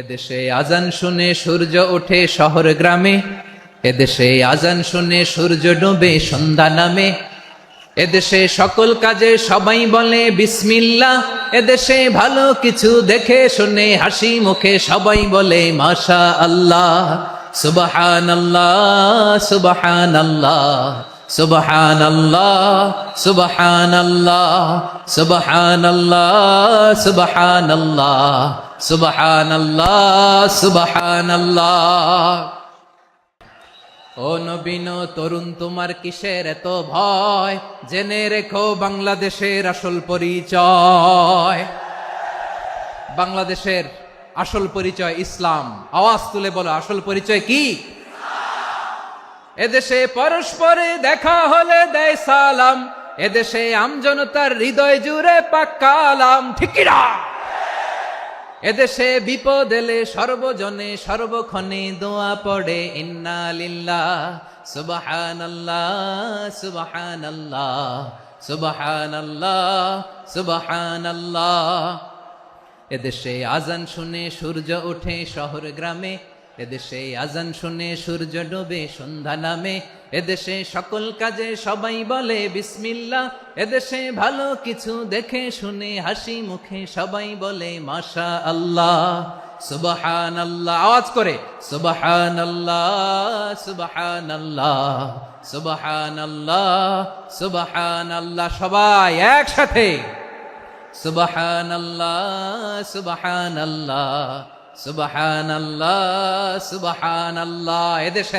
এদেশে আজান শুনে সূর্য ওঠে শহর গ্রামে, এদেশে আজান শুনে সূর্য ডোবে সন্ধ্যা নামে, এদেশে সকল কাজে সবাই বলে বিসমিল্লাহ, এদেশে ভালো কিছু দেখে শুনে হাসি মুখে সবাই বলে মাশা আল্লাহ। সুবহানাল্লাহ সুবহানাল্লাহ সুবহানাল্লাহ সুবহানাল্লাহ সুবহানাল্লাহ সুবহানাল্লাহ সুবহানাল্লাহ সুবহানাল্লাহ। ও নবীন তরুণ তোমার কিসের এত ভয়, জেনে রেখো বাংলাদেশের আসল পরিচয়। বাংলাদেশের আসল পরিচয় ইসলাম। আওয়াজ তুলে বলো, আসল পরিচয় কি? এদেশে পরস্পরে দেখা হলে দেয় সালাম, এদেশে আমজনতার হৃদয় জুড়ে পাক্কালাম, ঠিক কি না? এদেশে বিপদ এলে সর্বজনে সর্বক্ষণে দোয়া পড়ে ইন্না লিল্লাহ সুবহানাল্লাহ সুবহানাল্লাহ সুবহানাল্লাহ সুবহানাল্লাহ। এদেশে আজান শুনে সূর্য ওঠে শহর গ্রামে, এদেশে আজান শুনে সূর্য ডোবে সন্ধ্যা নামে, এদেশে সকল কাজে সবাই বলে বিসমিল্লাহ, এদেশে ভালো কিছু দেখে শুনে হাসি মুখে সবাই বলে মাশা আল্লাহ। সুবহানাল্লাহ, আওয়াজ করে সুবহানাল্লাহ সুবহানাল্লাহ সুবহানাল্লাহ সুবহানাল্লাহ। সবাই একসাথে সুবহানাল্লাহ সুবহানাল্লাহ সুবহানাল্লাহ সুবহানাল্লাহ। এদেশে